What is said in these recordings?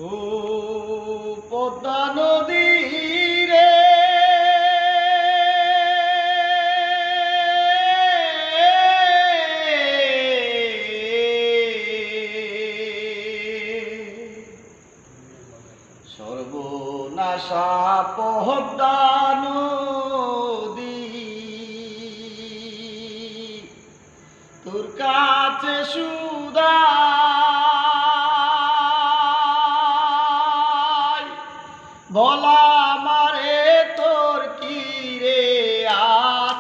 ও পদ্মা নদী রে সর্বনাশা পদ্মা নদী তোর কাছে সুদাই ভোলা মারে তোর কি রে আর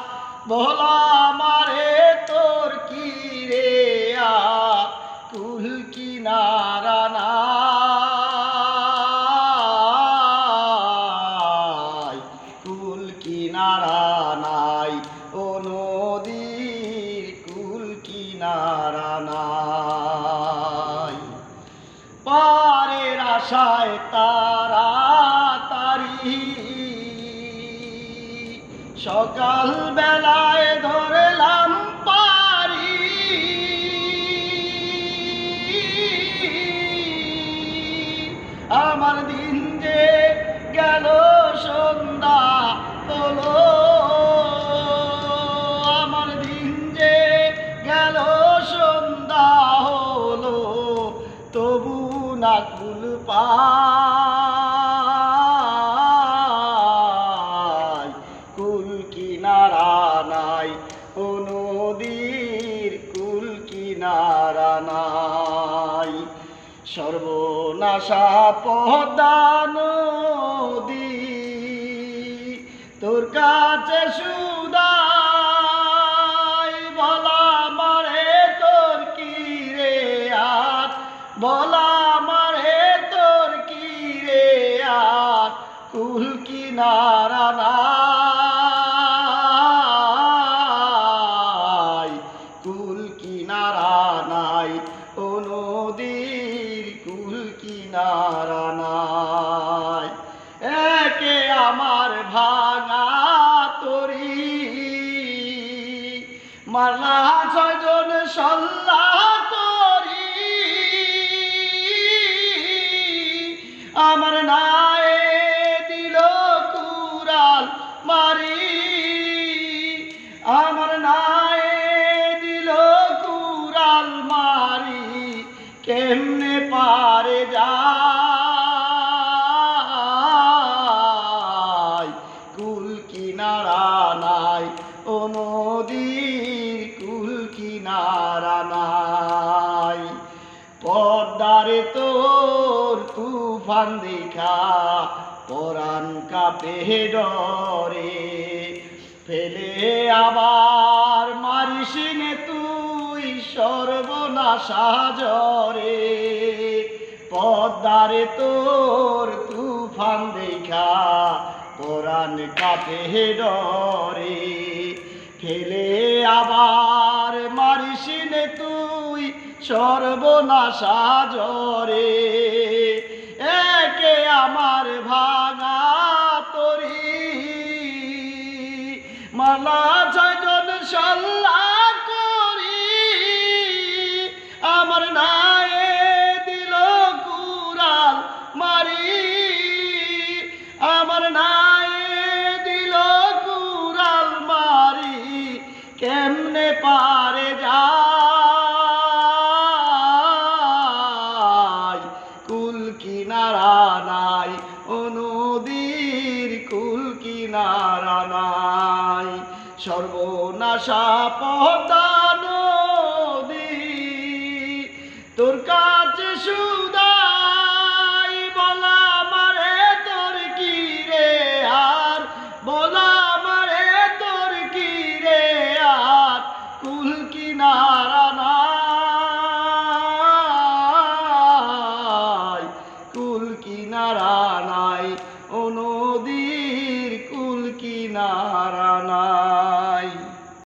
ভোলা মারে তোর কি রে আর কুল কিনারা নাই কুল কিনারা নাই ও নদীর কুল কিনারা নাই পারের আশায় তাড়াতাড়ি সকাল বেলায় ধরলাম পারি আমার দিন যে গেল সন্ধ্যা হলো আমার দিন যে গেল সন্ধ্যা হলো তবু না কুল পাই কুল কিনারা নাই ও নদীর কুল কিনারা নাই সর্বনাশা পদ্মা নদী তোর কাছে সুদাই বলা মারে তোর কি রে আর বলা মারে তোর কি রে আর কুল কিনারা নাই কুল কিনারা নাই ও নদীর কুল কিনারা নাই একে আমার ভাঙা তরি মারলা ছয়জন সল্লা করি আমার নায়ে দিল কুরাল মারি আমার নায়ে দিল কুরাল মারি কেমনে পারে যায় কুল কিনারা নাই ও নদীর কুল কিনারা নাই পদ্মারে তোর তুফান দেখা পরাণ কাঁপে ডরে ফেলে আবার মারিস নে তুই সর্বনাশা জরে পদ্মারে তোর তুফান দেখা পরাণ কাঁপে ডরে ফেলে আবার মারিস নে তুই সর্বনাশা জরে একে আমার ভাঙা তরি মালা ছয়জন সল্লা করি আমার নায়ে দিল কুরাল মারি আমার নায়ে দিল কুরাল মারি কেমনে পারে যায় কুল কিনারা নাই ও নদীর কুল কিনারা নাই সর্বনাশা পদ্মা নদী তোর কাছে সুদাই বলা মারে তোর কি রে আর বলা